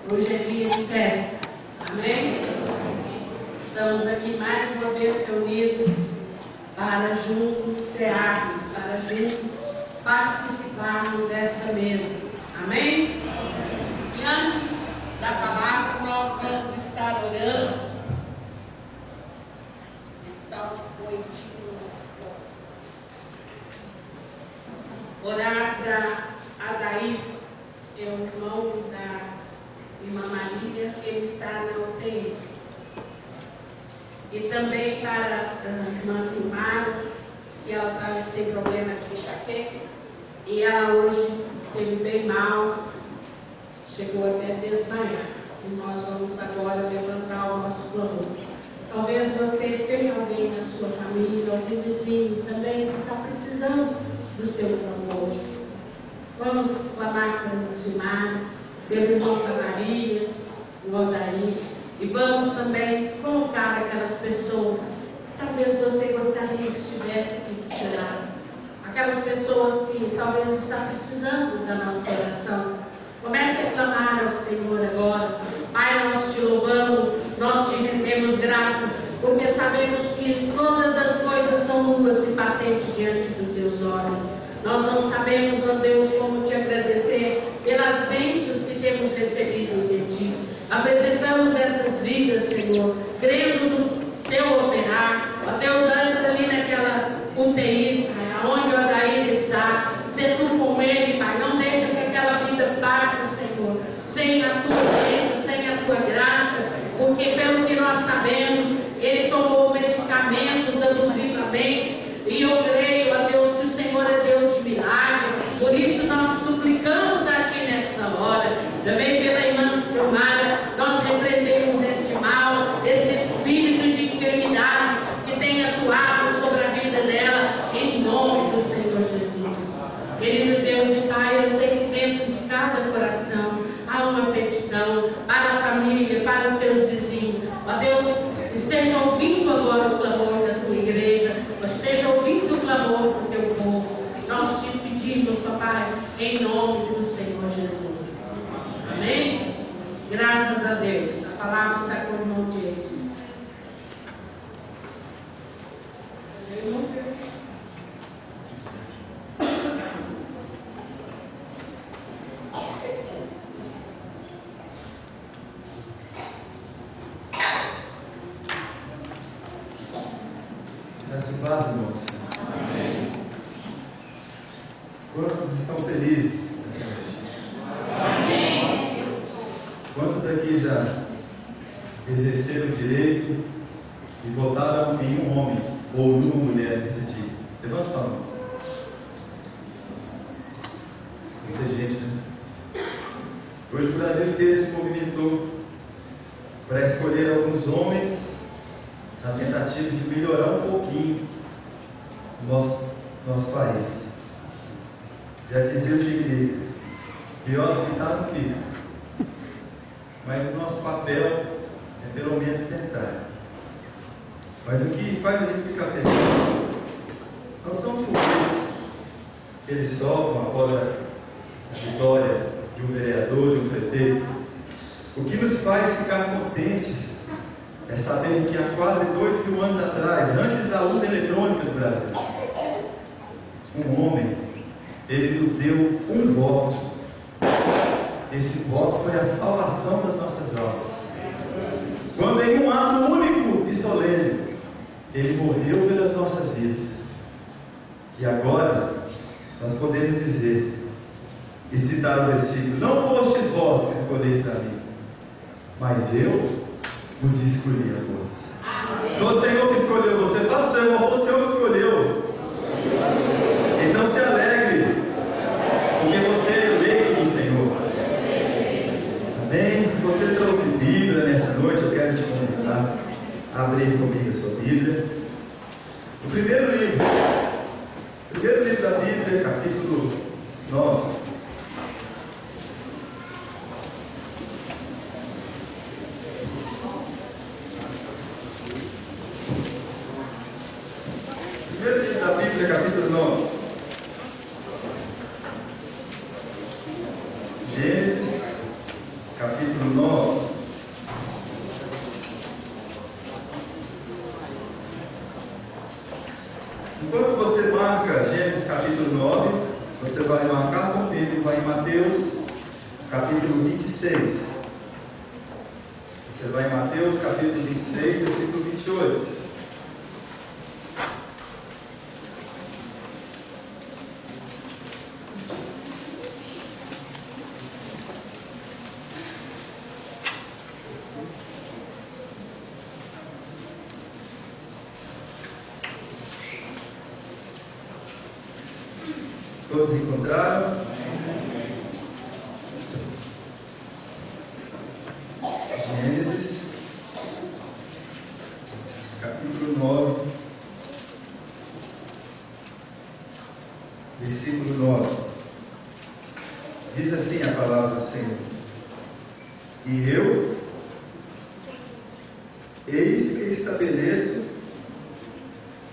Hoje é dia de festa. Amém? Estamos aqui mais uma vez reunidos para juntos cearmos, para juntos participarmos desta mesa. Amém? E antes da palavra, nós vamos estar orando. Está orar para Azair, que é o irmão da irmã Maria, que ele está na UTI. E também para a irmã Silmara, que ela tem problema de enxaqueca, e ela hoje esteve bem mal, chegou até a desmaiar. E nós vamos agora levantar o nosso clamor. Talvez você tenha alguém na sua família, algum vizinho também que está precisando do seu clamor. Vamos clamar pela Silmara, pelo irmão da Maria, o Aldair, e vamos também colocar aquelas pessoas que talvez você gostaria que estivesse aqui do seu lado, aquelas pessoas que talvez está precisando da nossa oração. Comece a clamar ao Senhor agora. Pai, nós te louvamos, nós te rendemos graças, porque sabemos que todas as coisas são nuas e patentes diante dos teus olhos. Nós não sabemos, ó Deus, como te agradecer pelas bênçãos que temos recebido de ti. Apresentamos essas vidas, Senhor, crendo no teu operar. Ó Deus, entra ali naquela UTI, Pai, onde o Adair está. Se tu com ele, Pai, não deixa que aquela vida parta, Senhor, sem a tua bênção, sem a tua graça, porque pelo que nós sabemos, ele tomou medicamentos abusivamente. E eu creio, ó Deus, que o Senhor é Deus de milagre. Por isso nós suplicamos a Ti nesta hora. Também pela irmã Silmara, nós repreendemos este mal, esse espírito de enfermidade que tem atuado sobre a vida dela, em nome do Senhor Jesus. Querido Deus e Pai, eu sei que dentro de cada coração há uma petição para a família, para os seus vizinhos. Ó Deus, esteja ouvindo agora o clamor da Tua igreja, esteja ouvindo o clamor do Teu povo. Nós te pedimos, papai, em nome do Senhor Jesus. Amém? Graças a Deus. A palavra está com o irmão Jason. Graça e paz, irmãos. Amém. Quantos estão felizes nessa noite? Amém. Quantos aqui já exerceram o direito e votaram em um homem ou numa mulher nesse dia? Levanta sua mão. Muita gente, né? Hoje o Brasil inteiro se movimentou para escolher alguns homens na tentativa de melhorar um pouquinho o nosso país. Já dizia o Tigre, pior do que está não fica. Mas o nosso papel é pelo menos tentar. Mas o que faz a gente ficar feliz não são os frutos que eles soltam após a vitória de um vereador, de um prefeito. O que nos faz ficar contentes é saber que há quase 2.000 anos atrás, antes da urna eletrônica do Brasil, um homem, ele nos deu um voto. Esse voto foi a salvação das nossas almas. Quando em um ato único e solene, ele morreu pelas nossas vidas. E agora, nós podemos dizer, e citar o versículo: não fostes vós que escolheis a mim, mas eu vos escolhi a vós. Foi o Senhor que escolheu você. Fala para o seu irmão: foi o Senhor que escolheu. Então se alegre, porque você é eleito do Senhor. Amém? Se você trouxe Bíblia nessa noite, eu quero te convidar a abrir comigo a sua Bíblia. O primeiro livro da Bíblia, capítulo 9. Primeiro livro da Bíblia, capítulo 9. Gênesis, capítulo capítulo 9. Enquanto você marca Gênesis capítulo 9, você vai marcar comigo, vai em Mateus capítulo 26. Você vai em Mateus capítulo 26, versículo 28. Todos encontraram? Gênesis, capítulo 9, versículo 9. Diz assim a palavra do Senhor: E eu, eis que estabeleço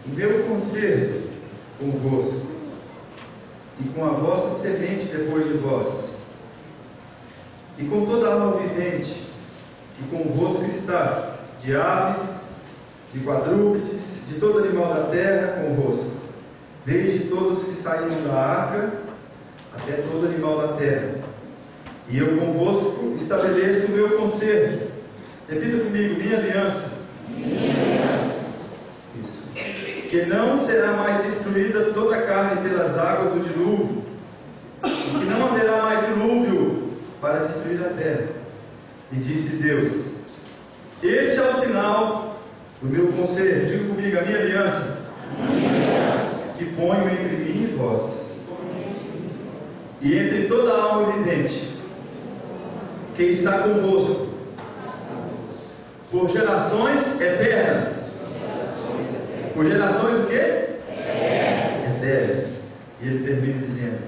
o meu concerto convosco, e com a vossa semente depois de vós, e com toda a alma vivente que convosco está, de aves, de quadrúpedes, de todo animal da terra convosco, desde todos que saíram da arca, até todo animal da terra. E eu convosco estabeleço o meu concerto. Repita comigo: minha aliança. Minha aliança. Isso. Que não será mais destruída toda a carne pelas águas do dilúvio, e que não haverá mais dilúvio para destruir a terra. E disse Deus: este é o sinal do meu concerto. Diga comigo: a minha aliança, que ponho entre mim e vós, e entre toda a alma vivente que está convosco, por gerações eternas. Por gerações o quê? Eternas. E ele termina dizendo: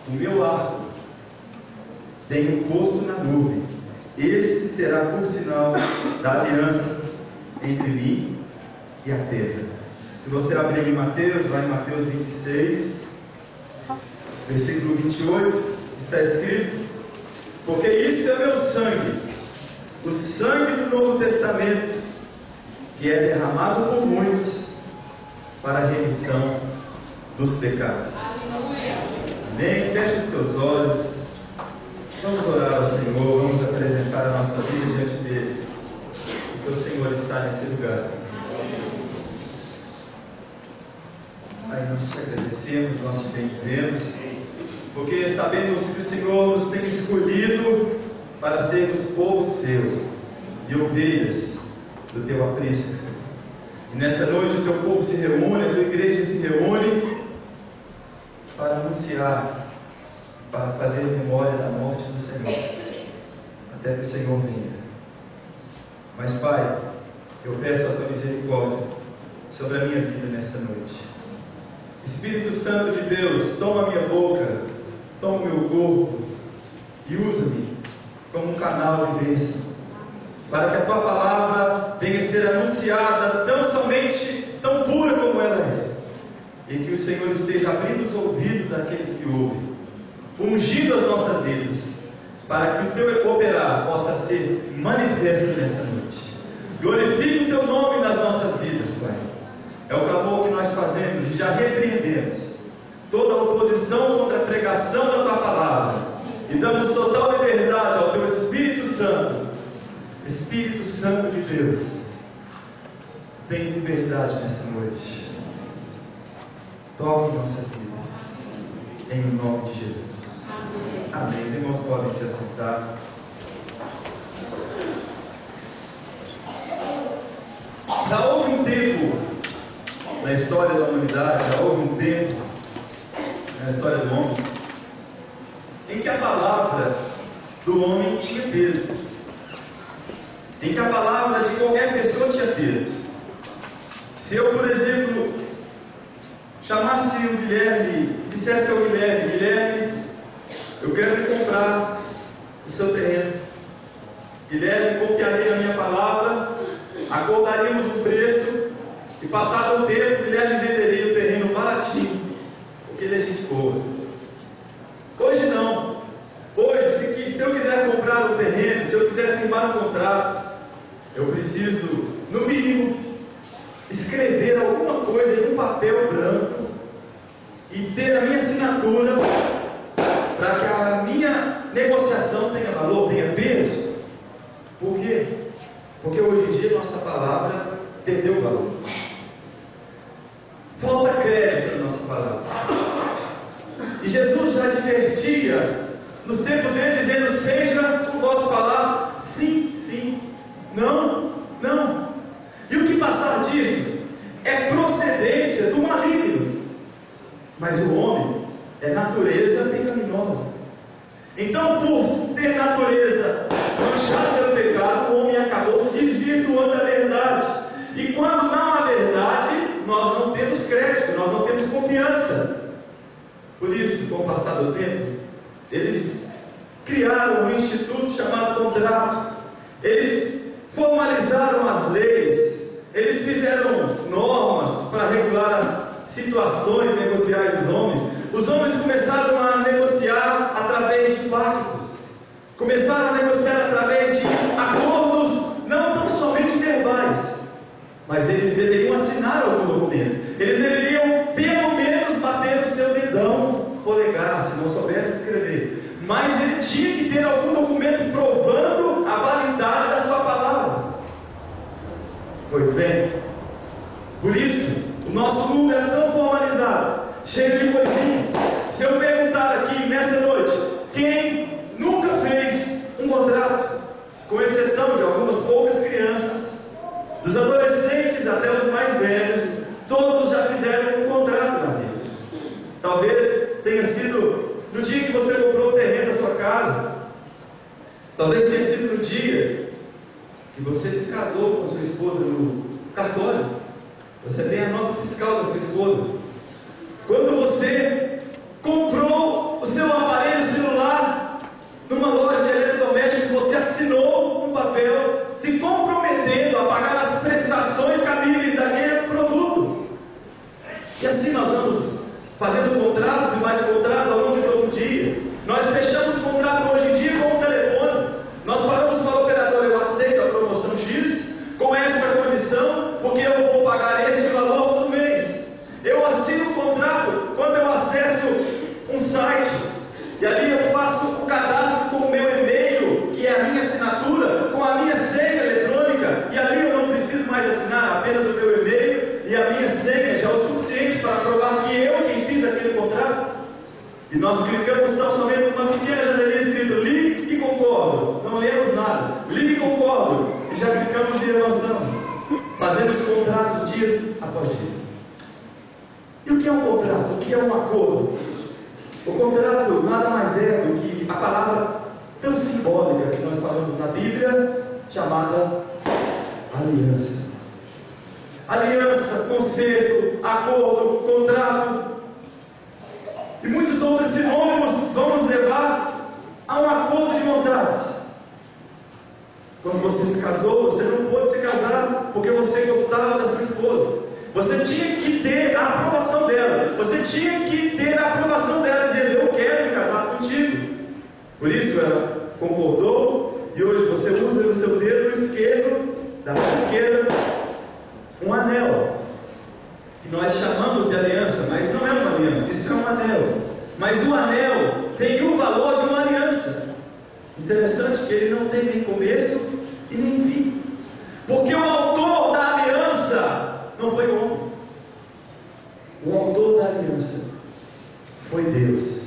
o meu arco tenho posto na nuvem, este será por sinal da aliança entre mim e a terra. Se você abrir em Mateus, vai em Mateus 26, versículo 28, está escrito: porque isso é o meu sangue, o sangue do Novo Testamento, que é derramado por muitos para a remissão dos pecados. Amém? Feche os teus olhos. Vamos orar ao Senhor, vamos apresentar a nossa vida diante dele, porque o Senhor está nesse lugar. Pai, nós te agradecemos, nós te bendizemos, porque sabemos que o Senhor nos tem escolhido para sermos povo seu e ovelhas do teu aprisco, Senhor. E nessa noite o teu povo se reúne, a tua igreja se reúne para anunciar, para fazer memória da morte do Senhor, até que o Senhor venha. Mas, Pai, eu peço a tua misericórdia sobre a minha vida nessa noite. Espírito Santo de Deus, toma a minha boca, toma o meu corpo e usa-me como um canal de bênção, para que a tua palavra venha ser anunciada tão somente, tão pura como ela é, e que o Senhor esteja abrindo os ouvidos daqueles que ouvem, ungindo as nossas vidas, para que o teu operar possa ser manifesto nessa noite. Glorifique o teu nome nas nossas vidas, Pai. É o clamor que nós fazemos e já repreendemos toda a oposição contra a pregação da tua palavra, e damos total liberdade ao teu Espírito Santo. Espírito Santo de Deus, tens liberdade nessa noite. Toque nossas vidas, em nome de Jesus. Amém. Os irmãos podem se assentar. Já houve um tempo na história da humanidade, já houve um tempo na história do homem, em que a palavra do homem tinha peso, em que a palavra de qualquer pessoa tinha peso. Se eu, por exemplo, chamasse o Guilherme, dissesse ao Guilherme: Guilherme, eu quero lhe comprar o seu terreno. Guilherme confiaria na minha palavra, acordaríamos um preço, e passado um tempo, Guilherme venderia o terreno baratinho, porque ele é gente boa. Hoje não. Hoje, se eu quiser comprar comprar um terreno, se eu quiser firmar um contrato, eu preciso, no mínimo, escrever alguma coisa em um papel branco e ter a minha assinatura para que a minha negociação tenha valor, tenha peso. Por quê? Porque hoje em dia nossa palavra perdeu valor. Falta crédito na nossa palavra. E Jesus já advertia nos tempos dele, dizendo: seja o vosso falar sim, sim, não, não. E o que passar disso é procedência do maligno. Mas o homem é natureza pecaminosa. Então, por ter natureza manchada pelo pecado, o homem acabou se desvirtuando da verdade. E quando não há verdade, nós não temos crédito, nós não temos confiança. Por isso, com o passar do tempo, eles criaram um instituto chamado contrato. Eles formalizaram as leis, eles fizeram normas para regular as situações negociais dos homens. Os homens começaram a negociar através de pactos, começaram a negociar através de acordos, não tão somente verbais, mas eles deveriam assinar algum documento. Eles deveriam pelo menos bater o seu dedão polegar, se não soubesse escrever. Mas ele tinha que ter algum documento provando a validade da sua palavra. Pois bem, por isso o nosso mundo é tão formalizado, cheio de coisinhas. Se eu perguntar aqui nessa noite, quem nunca fez um contrato, com exceção de algumas poucas crianças, dos adolescentes até os mais velhos, todos já fizeram um contrato na vida. Talvez tenha sido no dia que você comprou o terreno da sua casa, talvez tenha sido no dia que você se casou com a sua esposa no cartório. Você tem a nota fiscal da sua esposa. Quando você comprou o seu aparelho celular numa loja de eletrodomésticos, você assinou um papel se comprometendo a pagar as prestações cabíveis daquele produto. E assim nós vamos fazendo contratos e mais contratos ao longo de todo o dia. Nós fechamos contrato hoje em dia com o telefone. Nós falamos para o operador: eu aceito a promoção X com esta condição, porque eu vou pagar este valor todo mês. Eu assino o contrato quando eu acesso um site, e ali eu faço o cadastro com o meu e-mail, que é a minha assinatura, com a minha senha eletrônica, e ali eu não preciso mais assinar, apenas o meu e-mail e a minha senha já é o suficiente para provar que eu quem fiz aquele contrato. E nós clicamos tão somente numa pequena janelinha escrito ligue e concordo. Não lemos nada, ligue e concordo, e já clicamos e avançamos. Fazemos contratos dias após dia. E o que é um contrato? O que é um acordo? O contrato nada mais é do que a palavra tão simbólica que nós falamos na Bíblia, chamada aliança. Aliança, concerto, acordo, contrato e muitos outros sinônimos vão nos levar a um acordo de vontades. Quando você se casou, você não pôde se casar porque você gostava da sua esposa. Você tinha que ter a aprovação dela. Você tinha que ter a aprovação dela, dizendo: eu quero me casar contigo. Por isso ela concordou, e hoje você usa no seu dedo esquerdo, da mão esquerda, um anel, que nós chamamos de aliança, mas não é uma aliança, isso é um anel. Mas o anel tem o valor de uma aliança. Interessante que ele não tem nem começo e nem fim, porque o autor da aliança não foi o homem. O autor da aliança foi Deus,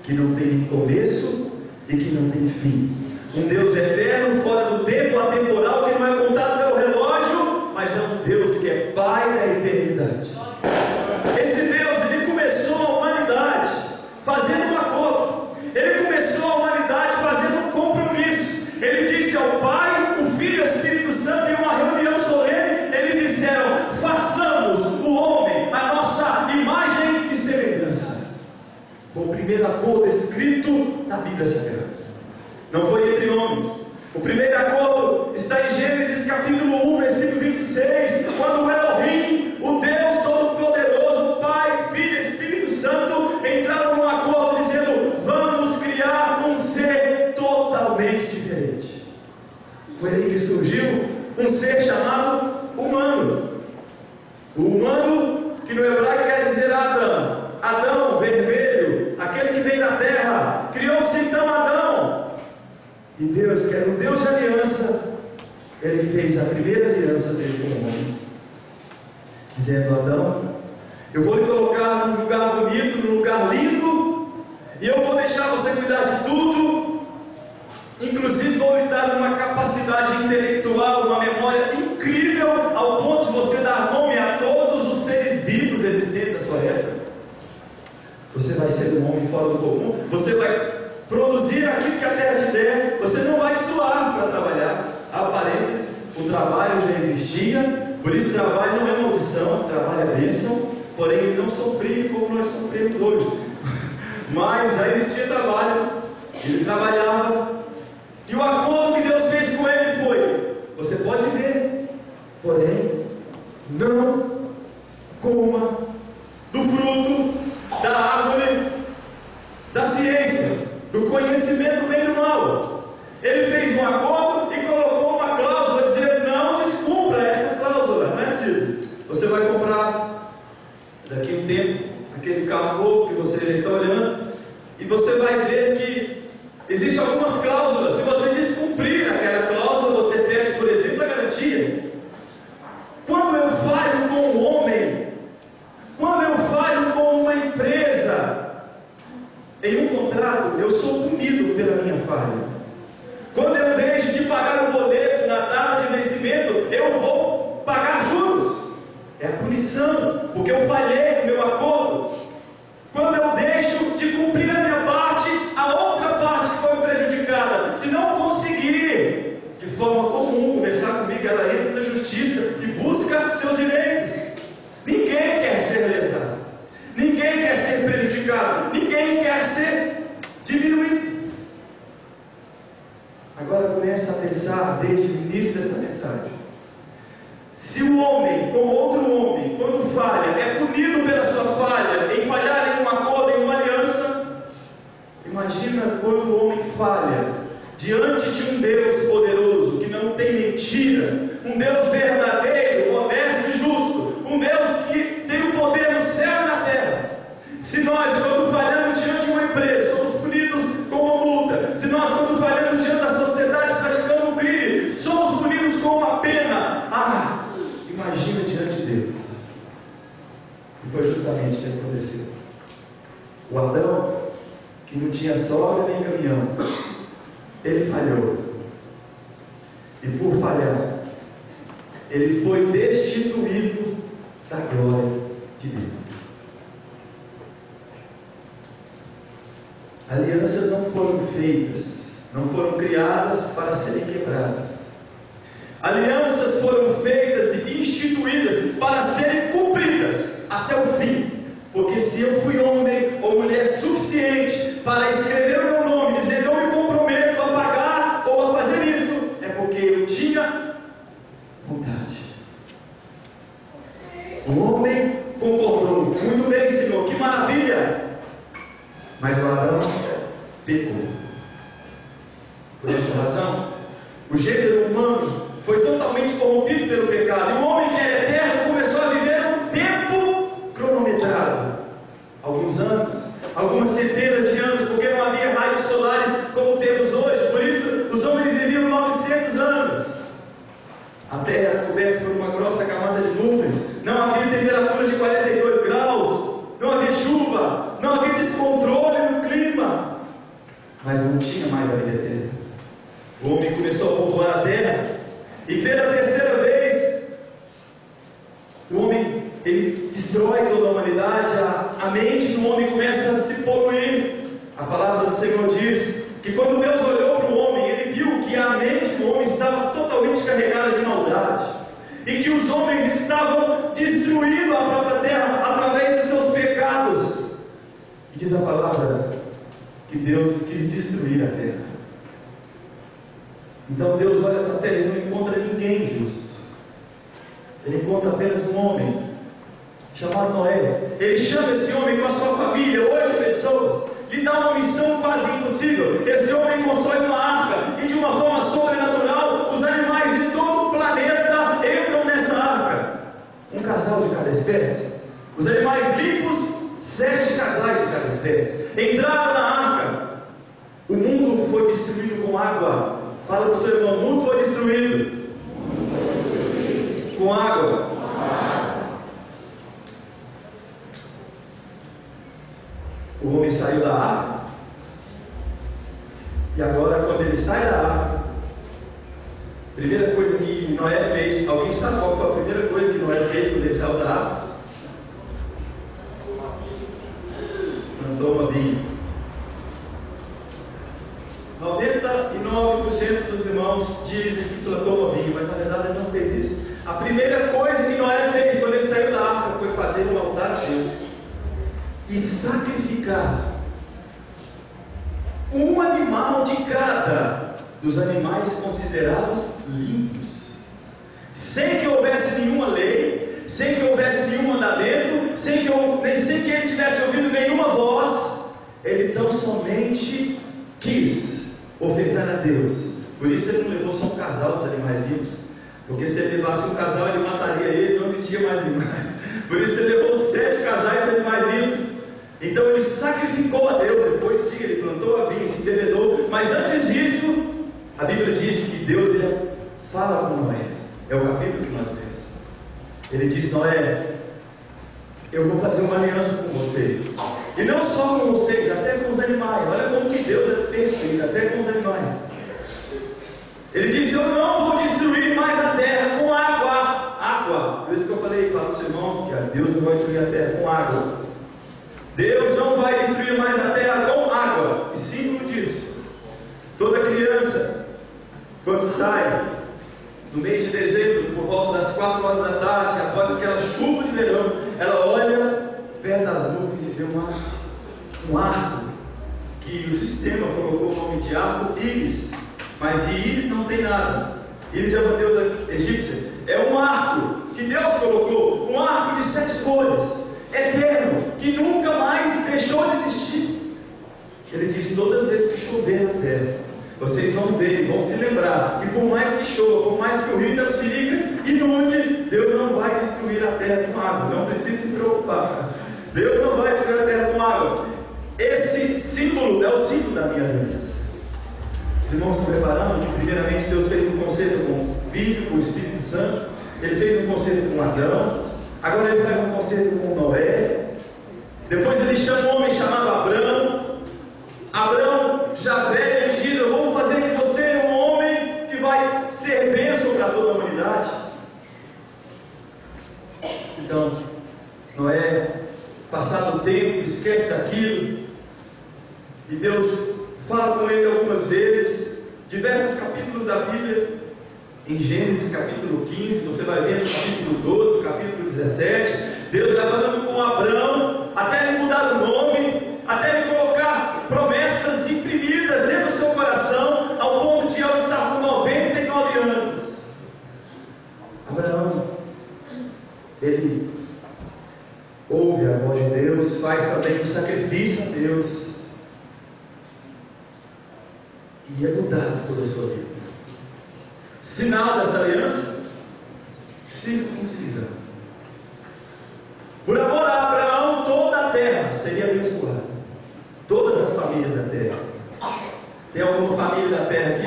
que não tem nem começo e que não tem fim. Um Deus eterno, fora do tempo, atemporal, que não é contado pelo relógio, mas é um Deus que é Pai da eternidade. Esse Deus, ele começou a humanidade fazendo um acordo. Ele começou a humanidade fazendo um compromisso. Ele disse ao Pai, o Filho e o Espírito Santo, em uma reunião solene, eles disseram: façamos o homem a nossa imagem e semelhança. Foi o primeiro acordo escrito na Bíblia Sagrada. Não foi entre homens. O primeiro acordo está em Gênesis capítulo 1, versículo 26, quando o Elohim, o Deus Todo-Poderoso, Pai, Filho e Espírito Santo, entraram num acordo dizendo: vamos criar um ser totalmente diferente. Foi aí que surgiu um ser chamado humano. O humano, que no hebraico quer dizer Adão. Adão, vermelho, aquele que vem da terra. Criou-se então Adão. E Deus, que era um Deus de aliança, Ele fez a primeira aliança dele com o homem, dizendo: Adão, eu vou lhe colocar num lugar bonito, num lugar lindo, e eu vou deixar você cuidar de tudo, inclusive vou lhe dar uma capacidade intelectual, uma memória incrível, ao ponto de você dar nome a todos os seres vivos existentes da sua época. Você vai ser um homem fora do comum, você vai produzir aquilo que a terra te der, você não vai suar para trabalhar. Há parênteses, o trabalho já existia, por isso trabalho não é maldição, trabalho é bênção, porém ele não sofria como nós sofremos hoje. Mas já existia trabalho, ele trabalhava, e o acordo que Deus fez com ele foi: você pode ver, porém não coma do fruto da árvore da ciência, do conhecimento do bem e do mal. Ele fez um acordo e colocou uma cláusula dizendo: não descumpra essa cláusula. Não é assim: você vai comprar daqui a um tempo aquele carro novo que você já está olhando, e você vai ver que existem algumas cláusulas. Se você descumprir aquela cláusula, você perde, por exemplo, a garantia. Quando eu falho com um homem, quando eu falho com uma empresa, em um contrato, eu sou punido pela minha falha. Quando eu deixo de pagar o boleto na data de vencimento, eu vou pagar juros. É a punição, porque eu falhei no meu acordo. Quando eu deixo de cumprir a minha parte, a outra parte que foi prejudicada, se não conseguir de forma comum conversar comigo, ela entra na justiça e busca seus direitos. Ninguém quer ser lesado, ninguém quer ser prejudicado, ninguém quer ser diminuído. Agora começa a pensar desde o início dessa mensagem: se o homem, com outro homem, quando falha, é punido pela sua falha, em falhar em um acordo, em uma aliança, imagina quando o homem falha diante de um Deus poderoso, que não tem mentira, um Deus verdadeiro, honesto e justo, um Deus que tem o poder no céu e na terra. Se nós, quando falhamos diante de uma empresa, somos punidos com uma multa, se nós, quando falhamos diante da sociedade praticando um crime, somos punidos com uma pena, imagina diante de Deus. E foi justamente o que aconteceu. O Adão, que não tinha sogra nem caminhão, ele falhou, e por falhar, ele foi destituído da glória de Deus. Alianças não foram feitas, não foram criadas para serem quebradas. Alianças foram feitas e instituídas para serem cumpridas até o fim. Porque se eu fui homem ou mulher suficiente para escrever o meu nome, dizer eu me comprometo a pagar ou a fazer isso, é porque eu tinha vontade. O homem concordou: muito bem, Senhor, que maravilha. Mas o Adão pecou. Por essa razão, o gênero humano foi totalmente corrompido pelo pecado. E o homem que era eterno começou a viver um tempo cronometrado. Alguns anos, algumas centenas de anos, porque não havia raios solares como temos hoje. Por isso, os homens viviam 900 anos. A terra era coberta por uma grossa camada de nuvens. Não havia temperaturas de 42 graus. Não havia chuva. Não havia descontrole no clima. Mas não tinha mais a vida eterna. O homem começou a povoar a terra, e pela terceira vez, o homem, ele destrói toda a humanidade, a mente do homem começa a se poluir. A palavra do Senhor diz que quando Deus olhou para o homem, ele viu que a mente do homem estava totalmente carregada de maldade, e que os homens estavam destruindo a própria terra através dos seus pecados. E diz a palavra que Deus quis destruir a terra. Então Deus olha para a terra e não encontra ninguém justo. Ele encontra apenas um homem chamado Noé. Ele chama esse homem com a sua família, 8 pessoas, lhe dá uma missão quase impossível. Esse homem constrói uma arca, e de uma forma sobrenatural, os animais foi destruído com água. Fala para o seu irmão: o mundo foi destruído com água. O homem saiu da arca, e agora, quando ele sai da arca, a primeira coisa que Noé fez, alguém sabe qual foi a primeira coisa que Noé fez quando ele saiu da arca? Plantou uma vinha. 99% dos irmãos dizem que plantou uma vinha, mas na verdade ele não fez isso. A primeira coisa que Noé fez quando ele saiu da arca foi fazer um altar a Deus e sacrificar um animal de cada dos animais considerados limpos, sem que houvesse nenhuma lei, sem que houvesse nenhum mandamento, sem que ele tivesse ouvido nenhuma voz. Ele tão somente quis ofertar a Deus. Por isso ele não levou só um casal dos animais limpos, porque se ele levasse um casal, ele mataria eles, não existia mais animais. Por isso ele levou 7 casais de animais limpos. Então ele sacrificou a Deus. Depois sim, ele plantou a vinha, se embebedou. Mas antes disso, a Bíblia diz que Deus fala com Noé. É o capítulo que nós lemos. Ele diz: Noé, eu vou fazer uma aliança com vocês. E não só com vocês, até com os animais. Olha como que Deus é perfeito, até com os animais. Ele disse: eu não vou destruir mais a terra com água. Água. Por isso que eu falei para os irmãos que Deus não vai destruir a terra com água. Deus não vai destruir mais a terra com água. E símbolo disso, toda criança, quando sai no mês de dezembro, por volta das 4 horas da tarde, após aquela chuva de verão, ela olha perto das nuvens e vê um arco, que o sistema colocou o nome de arco íris, mas de íris não tem nada. Íris é uma deusa egípcia. É um arco que Deus colocou, um arco de 7 cores, eterno, que nunca mais deixou de existir. Ele disse: todas as vezes que chover na terra, vocês vão ver e vão se lembrar que por mais que chova, por mais que o rio das Siricas inunde, Deus não vai destruir a terra com água. Não precisa se preocupar. Deus não vai destruir a terra com água. Esse símbolo é o símbolo da minha aliança. Os irmãos estão preparando que primeiramente Deus fez um concerto com o Filho, com o Espírito Santo. Ele fez um concerto com Adão. Agora ele faz um concerto com Noé. Depois ele chama um homem chamado Abrão. Abrão, já velho, ele diz: eu vou fazer que você é um homem que vai ser bênção para toda a humanidade. Então, Noé, passado o tempo, esquece daquilo, e Deus fala com ele algumas vezes, diversos capítulos da Bíblia. Em Gênesis capítulo 15, você vai ver no capítulo 12, capítulo 17, Deus vai falando com Abrão, até ele mudar o nome, até ele colocar promessas imprimidas dentro do seu coração, ao ponto de ele estar com 99 anos. Abraão, ele ouve a voz de Deus, faz também um sacrifício a Deus, e é mudado toda a sua vida. Sinal dessa aliança: circuncisão. Por amor a Abraão, toda a terra seria abençoada, todas as famílias da terra. Tem alguma família da terra aqui?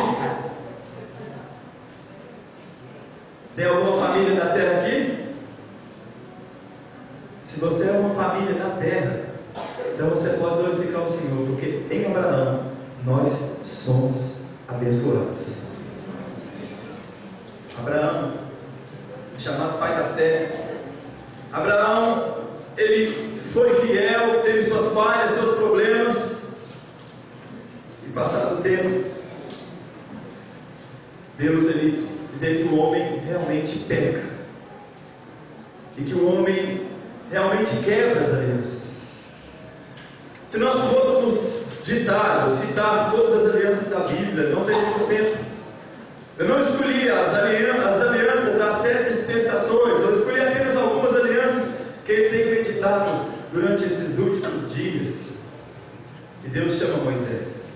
Tem alguma família da terra aqui? Se você é uma família da terra, então você pode glorificar o Senhor, porque em Abraão nós somos abençoados. Abraão, chamado pai da fé. Abraão, ele foi fiel, teve suas falhas, seus problemas, e passado o tempo, Deus ele vê que o homem realmente peca, e que o homem realmente quebra as alianças. Se nós fôssemos citar todas as alianças da Bíblia, não teríamos tempo. Eu não escolhi as alianças das 7 dispensações, eu escolhi apenas algumas alianças que ele tem meditado durante esses últimos dias. E Deus chama Moisés.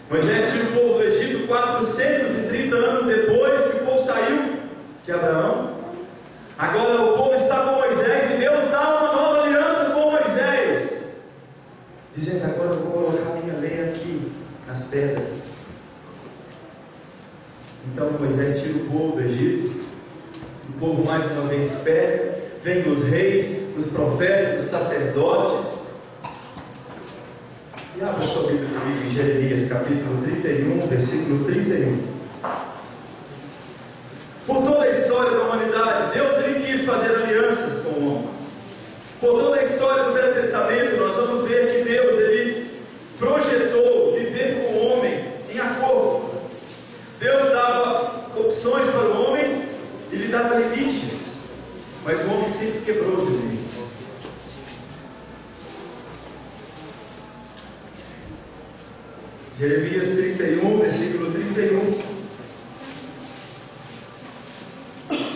Moisés tira o povo do Egito 430 anos depois que o povo saiu de Abraão. Agora o povo está com Moisés e Deus dá uma nova aliança com Moisés, dizendo: agora eu vou colocar a minha lei aqui as pedras. Então Moisés tira o povo do Egito, o povo mais uma vez pega, vem os reis, os profetas, os sacerdotes. E abra sua Bíblia comigo em Jeremias capítulo 31, versículo 31. Por toda a história da humanidade, Deus ele quis fazer alianças com o homem. Por toda a história do Velho Testamento, nós vamos ver que Deus ele projetou viver com o homem em acordo. Deus dava opções para o homem e lhe dava limites, mas o homem sempre quebrou os limites. Jeremias 31, versículo 31.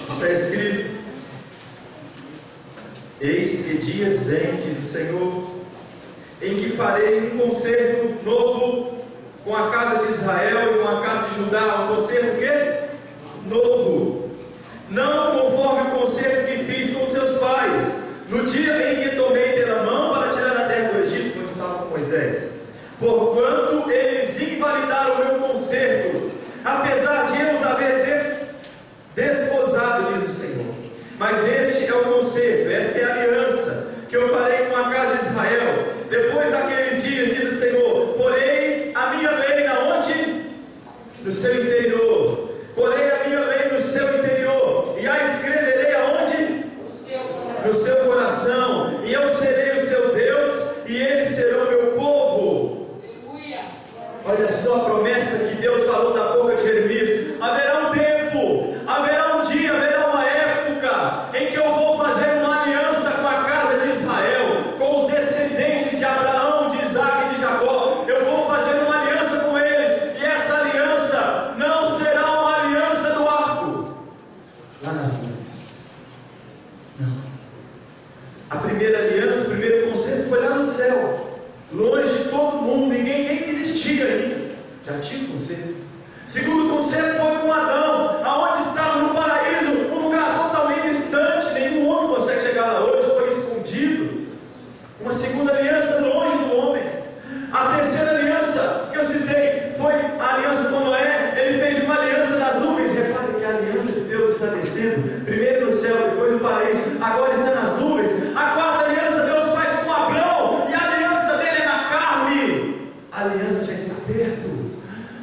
Está escrito: eis que dias vem, diz o Senhor, em que farei um concerto novo com a casa de Israel e com a casa de Judá. Um concerto o quê? Novo. Não conforme o concerto que fiz com seus pais, no dia em que tomei pela mão para tirar a terra do Egito, quando estava com Moisés. Porquanto eles invalidaram o meu concerto, apesar de eu os haver desposado, diz o Senhor. Mas este é o concerto, esta é a aliança que eu farei com a casa de Israel. Depois daquele dia, diz o Senhor, porei a minha lei na onde? No seu interior. Porei a minha lei no seu interior, e a escreverei aonde? No seu coração. E eu serei o seu Deus, e eles serão meu povo. Olha só a promessa que Deus falou da boca de Jeremias. Haverá um tempo, haverá um dia, haverá uma época em que eu vou fazer uma aliança com a casa de Israel, com os descendentes de Abraão, de Isaac e de Jacó. Eu vou fazer uma aliança com eles, e essa aliança não será uma aliança do arco lá nas nuvens. Não. A primeira aliança, o primeiro concerto foi lá no céu, longe de todo mundo, ninguém nem existia ainda, já tinha concerto. Segundo concerto foi com Adão, aonde estava no paraíso, um lugar totalmente distante, nenhum homem consegue chegar lá hoje, foi escondido. Uma segunda aliança longe do homem. A terceira aliança que eu citei foi a aliança com Noé. Ele fez uma aliança nas nuvens. Repare que a aliança de Deus está descendo, primeiro no céu, depois no paraíso, agora está nas nuvens. A quarta aliança Deus faz com Abraão, e a aliança dele é na carne. A aliança já está perto.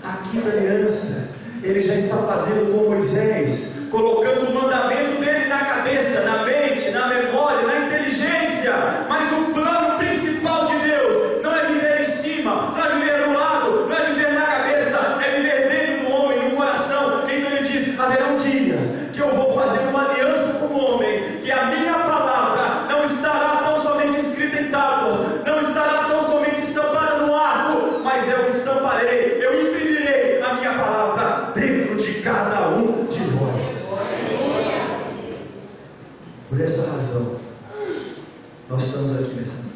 A quinta aliança ele já está fazendo com Moisés, colocando o mandamento dele na cabeça, na mente, na memória, na inteligência. Mas o plano principal de Deus não é viver em cima, não é viver no lado, não é viver na cabeça, é viver dentro do homem, no coração. Então ele diz: haverá um dia que eu vou fazer uma aliança com o homem, que a minha palavra não estará tão somente escrita em tábuas, não estará tão somente estampada no arco, mas eu estamparei, eu imprimirei a minha palavra dentro de cada um de nós. Por essa razão, nós estamos aqui nessa noite.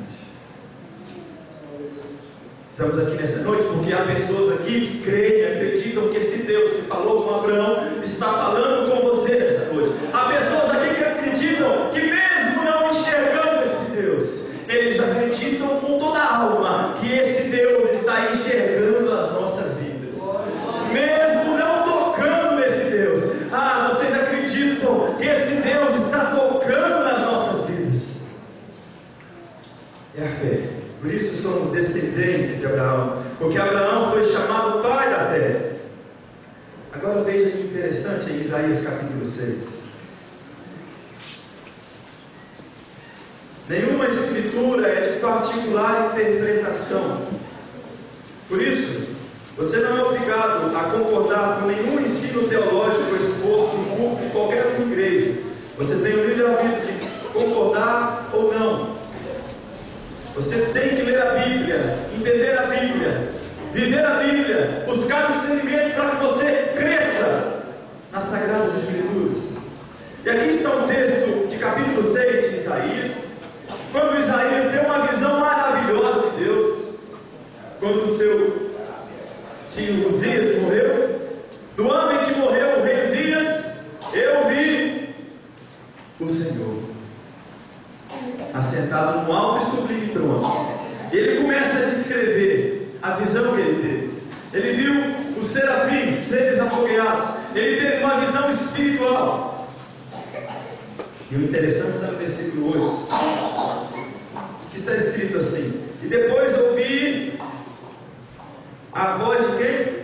Estamos aqui nessa noite porque há pessoas aqui que creem e acreditam que esse Deus que falou com Abraão está falando com você nessa noite. Há pessoas aqui que acreditam que, mesmo não enxergando esse Deus, eles acreditam com toda a alma que esse Deus está enxergando as nossas vidas, mesmo não tocando nesse Deus. Vocês acreditam que esse Deus está tocando nas nossas vidas? É a fé. Por isso somos descendentes de Abraão, porque Abraão foi chamado pai da fé. Agora veja que interessante em Isaías capítulo 6. Nenhuma escritura é de particular interpretação. Por isso, você não é obrigado a concordar com nenhum ensino teológico exposto no culto de qualquer igreja. Você tem o livre-arbítrio de concordar ou não. Você tem que ler a Bíblia, entender a Bíblia, viver a Bíblia, buscar o discernimento para que você cresça nas Sagradas Escrituras. E aqui está um texto de capítulo 6 de Isaías, quando Isaías tem uma visão maravilhosa de Deus, quando o seu tio Uzias morreu. No ano em que morreu o rei Uzias, eu vi o Senhor assentado no alto e sublime trono. Ele começa a descrever a visão que ele teve. Ele viu os serafins, seres afogueados. Ele teve uma visão espiritual. E o interessante está no versículo 8, que está escrito assim: e depois ouvi a voz de quem?